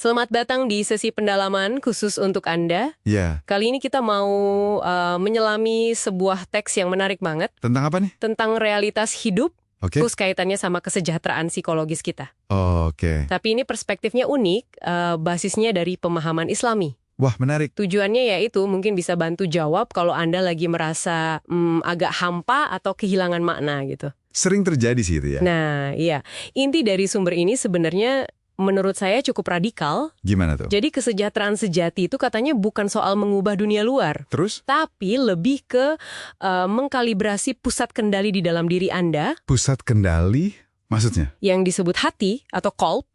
Selamat datang di sesi pendalaman khusus untuk Anda. Ya, Kali ini kita mau menyelami sebuah teks yang menarik banget tentang apa nih? tentang realitas hidup, Oke. terus kaitannya sama kesejahteraan psikologis kita. Oke. Tapi ini perspektifnya unik, basisnya dari pemahaman Islami. Wah, menarik. Tujuannya yaitu mungkin bisa bantu jawab kalau Anda lagi merasa agak hampa atau kehilangan makna gitu. Sering terjadi sih itu ya. Nah, iya. Inti dari sumber ini sebenarnya menurut saya cukup radikal. Gimana tuh? Jadi kesejahteraan sejati itu katanya bukan soal mengubah dunia luar, Terus, tapi lebih ke mengkalibrasi pusat kendali di dalam diri Anda pusat kendali maksudnya? yang disebut hati atau qalb.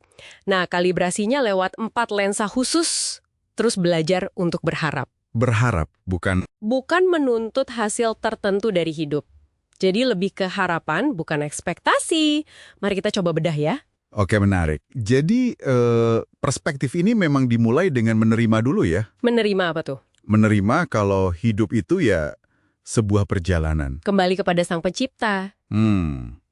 Nah, kalibrasinya lewat 4 lensa khusus, terus belajar untuk berharap. Berharap, bukan. Bukan menuntut hasil tertentu dari hidup. Jadi lebih ke harapan, bukan ekspektasi. Mari kita coba bedah ya. Oke, menarik. Jadi, perspektif ini memang dimulai dengan menerima dulu ya. Menerima apa tuh? Menerima kalau hidup itu ya sebuah perjalanan. Kembali kepada Sang Pencipta.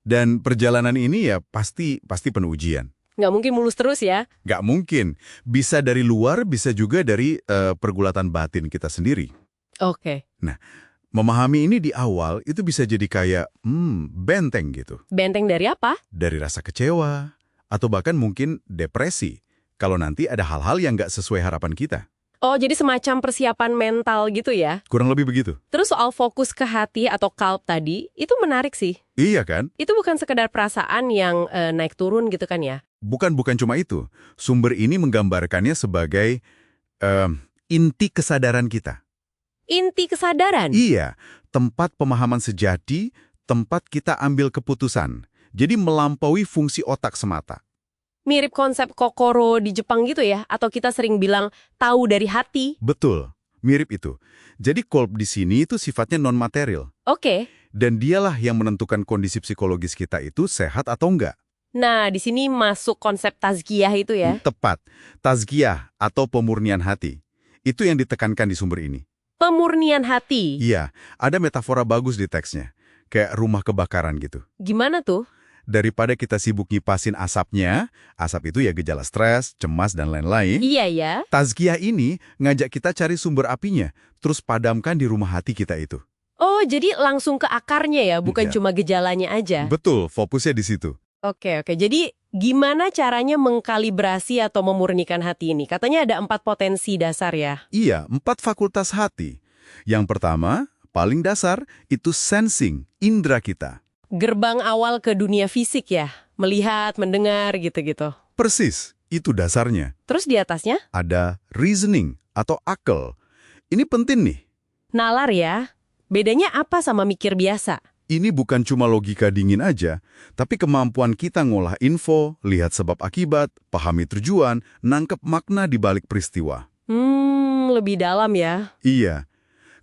Dan perjalanan ini ya pasti penuh ujian. Nggak mungkin mulus terus ya. Nggak mungkin. Bisa dari luar, bisa juga dari pergulatan batin kita sendiri. Oke. Memahami ini di awal itu bisa jadi kayak, benteng gitu. Benteng dari apa? Dari rasa kecewa, atau bahkan mungkin depresi, kalau nanti ada hal-hal yang nggak sesuai harapan kita. Oh, jadi semacam persiapan mental gitu ya. Kurang lebih begitu. Terus soal fokus ke hati atau qalb tadi, itu menarik sih. Iya kan? Itu bukan sekedar perasaan yang naik turun gitu kan ya. Bukan cuma itu. Sumber ini menggambarkannya sebagai inti kesadaran kita. Inti kesadaran. Iya, tempat pemahaman sejati, tempat kita ambil keputusan. Jadi melampaui fungsi otak semata. Mirip konsep kokoro di Jepang gitu ya. Atau kita sering bilang tahu dari hati. Betul, mirip itu. Jadi kolb di sini itu sifatnya non-material. Oke. Dan dialah yang menentukan kondisi psikologis kita itu sehat atau enggak. Nah, di sini masuk konsep tazkiyah itu ya. Tepat, tazkiyah atau pemurnian hati. Itu yang ditekankan di sumber ini. Pemurnian hati. Iya, ada metafora bagus di teksnya. Kayak rumah kebakaran gitu. Gimana tuh? Daripada kita sibuk ngipasin asapnya, asap itu ya gejala stres, cemas, dan lain-lain. Iya ya. Tazkiyah ini ngajak kita cari sumber apinya, terus padamkan di rumah hati kita itu. Oh, jadi langsung ke akarnya ya, bukan Iya. cuma gejalanya aja. Betul, fokusnya di situ. Oke. Jadi gimana caranya mengkalibrasi atau memurnikan hati ini? Katanya ada 4 potensi dasar ya. Iya, 4 fakultas hati. Yang pertama, paling dasar, itu sensing, indera kita. Gerbang awal ke dunia fisik ya. Melihat, mendengar, gitu-gitu. Persis, itu dasarnya. Terus di atasnya, Ada reasoning atau akal. Ini penting nih. nalar ya. Bedanya apa sama mikir biasa? Ini bukan cuma logika dingin aja, tapi kemampuan kita ngolah info, lihat sebab akibat, pahami tujuan, nangkep makna di balik peristiwa. Lebih dalam ya. Iya.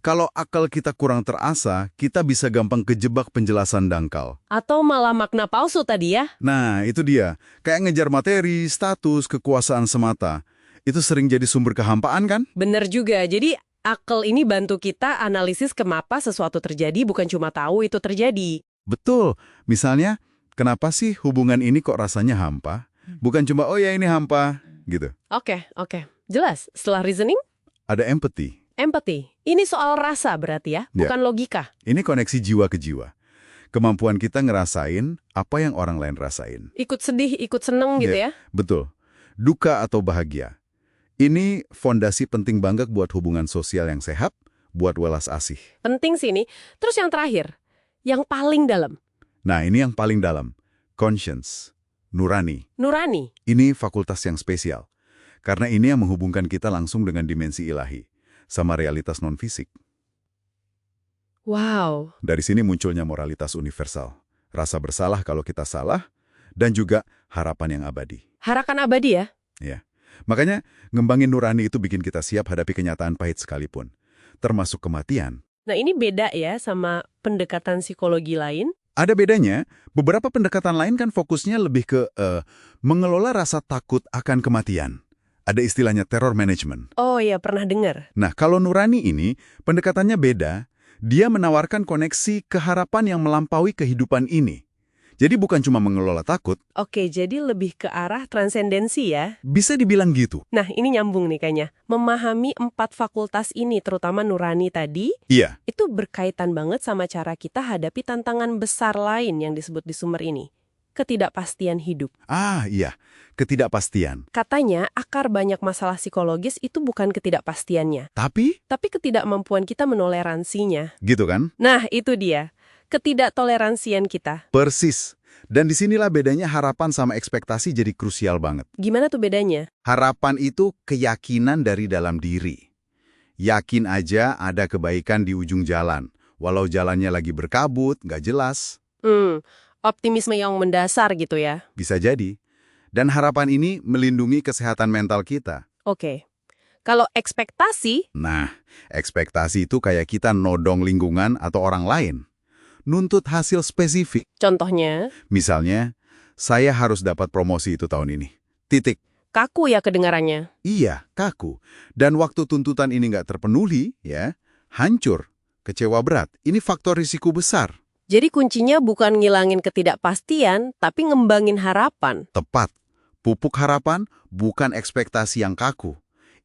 Kalau akal kita kurang terasa, kita bisa gampang kejebak penjelasan dangkal. Atau malah makna palsu tadi ya. Nah, itu dia. Kayak ngejar materi, status, kekuasaan semata. Itu sering jadi sumber kehampaan kan? Bener juga. Jadi akal ini bantu kita analisis kenapa sesuatu terjadi, bukan cuma tahu itu terjadi. Betul. Misalnya, kenapa sih hubungan ini kok rasanya hampa? Bukan cuma, oh ya ini hampa, gitu. Oke. Jelas. Setelah reasoning, Ada empathy. empathy. Ini soal rasa berarti ya, Ya. bukan logika. Ini koneksi jiwa ke jiwa. Kemampuan kita ngerasain apa yang orang lain rasain. Ikut sedih, ikut seneng gitu ya. Betul. Duka atau bahagia. Ini fondasi penting banget buat hubungan sosial yang sehat, buat welas asih. Penting sih ini. Terus yang terakhir, yang paling dalam, Nah, ini yang paling dalam. Conscience. Nurani. nurani. Ini fakultas yang spesial. Karena ini yang menghubungkan kita langsung dengan dimensi ilahi. Sama realitas non-fisik. Wow. Dari sini munculnya moralitas universal. Rasa bersalah kalau kita salah, dan juga harapan yang abadi. Harapan abadi ya. Ya. Makanya, ngembangin nurani itu bikin kita siap hadapi kenyataan pahit sekalipun. Termasuk kematian. Nah ini beda ya sama pendekatan psikologi lain. Ada bedanya, beberapa pendekatan lain kan fokusnya lebih ke mengelola rasa takut akan kematian. Ada istilahnya terror management. Oh iya, pernah dengar. Nah, kalau nurani ini, pendekatannya beda. Dia menawarkan koneksi keharapan yang melampaui kehidupan ini. Jadi bukan cuma mengelola takut, Oke, jadi lebih ke arah transendensi ya. bisa dibilang gitu. Nah, ini nyambung nih kayaknya. Memahami 4 fakultas ini, terutama nurani tadi, Iya, itu berkaitan banget sama cara kita hadapi tantangan besar lain yang disebut di sumber ini. Ketidakpastian hidup. iya, ketidakpastian. Katanya, akar banyak masalah psikologis itu bukan ketidakpastiannya, Tapi, tapi ketidakmampuan kita menoleransinya. gitu kan? Nah, itu dia. Ketidaktoleransian kita. Persis. Dan disinilah bedanya harapan sama ekspektasi jadi krusial banget. Gimana tuh bedanya? Harapan itu keyakinan dari dalam diri. Yakin aja ada kebaikan di ujung jalan, walau jalannya lagi berkabut, nggak jelas. Optimisme yang mendasar gitu ya. Bisa jadi. Dan harapan ini melindungi kesehatan mental kita. Oke. Kalau ekspektasi, Nah, ekspektasi itu kayak kita nodong lingkungan atau orang lain. Nuntut hasil spesifik. contohnya, Misalnya, saya harus dapat promosi itu tahun ini. Titik. kaku ya kedengarannya. Iya, kaku. Dan waktu tuntutan ini nggak terpenuhi, ya, hancur. Kecewa berat. Ini faktor risiko besar. Jadi kuncinya bukan ngilangin ketidakpastian, tapi ngembangin harapan. Tepat. Pupuk harapan bukan ekspektasi yang kaku.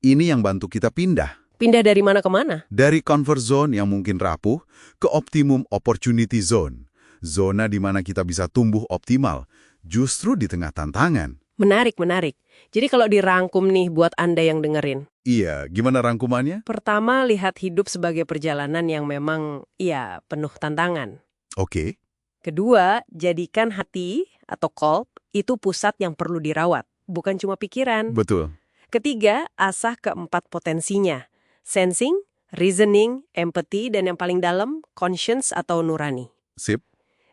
Ini yang bantu kita pindah. Pindah dari mana ke mana? Dari comfort zone yang mungkin rapuh ke optimum opportunity zone. Zona di mana kita bisa tumbuh optimal, justru di tengah tantangan. Menarik, menarik. Jadi kalau dirangkum nih buat Anda yang dengerin. Iya, gimana rangkumannya? Pertama, lihat hidup sebagai perjalanan yang memang, ya, penuh tantangan. Oke. Kedua, jadikan hati atau kolb itu pusat yang perlu dirawat, bukan cuma pikiran. Betul. Ketiga, asah keempat potensinya. Sensing, reasoning, empathy, dan yang paling dalam, conscience atau nurani. Sip.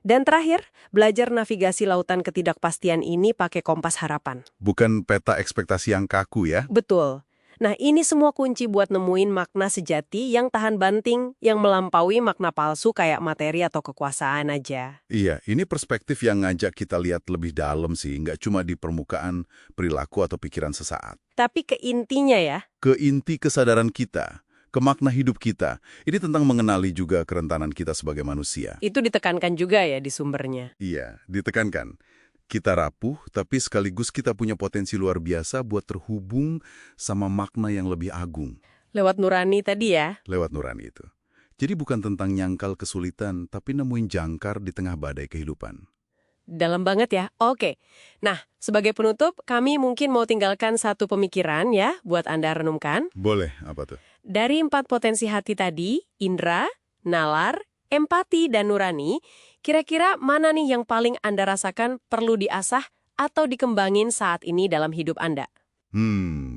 Dan terakhir, belajar navigasi lautan ketidakpastian ini pakai kompas harapan. Bukan peta ekspektasi yang kaku ya. Betul. Nah, ini semua kunci buat nemuin makna sejati yang tahan banting, yang melampaui makna palsu kayak materi atau kekuasaan aja. Iya, ini perspektif yang ngajak kita lihat lebih dalam sih, nggak cuma di permukaan perilaku atau pikiran sesaat. Tapi ke intinya ya, Ke inti kesadaran kita, ke makna hidup kita. Ini tentang mengenali juga kerentanan kita sebagai manusia. itu ditekankan juga ya di sumbernya. Iya, ditekankan. Kita rapuh, tapi sekaligus kita punya potensi luar biasa buat terhubung sama makna yang lebih agung. Lewat nurani tadi ya. Lewat nurani itu. Jadi bukan tentang nyangkal kesulitan, tapi nemuin jangkar di tengah badai kehidupan. Dalam banget ya. Oke. Nah, sebagai penutup, kami mungkin mau tinggalkan satu pemikiran ya buat Anda renungkan. Boleh, apa tuh? Dari 4 potensi hati tadi, indra, nalar, empati, dan nurani, kira-kira mana nih yang paling Anda rasakan perlu diasah atau dikembangin saat ini dalam hidup Anda?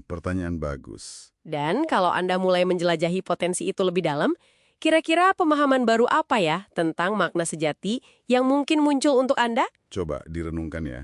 Pertanyaan bagus. Dan kalau Anda mulai menjelajahi potensi itu lebih dalam, kira-kira pemahaman baru apa ya tentang makna sejati yang mungkin muncul untuk Anda? Coba direnungkan ya.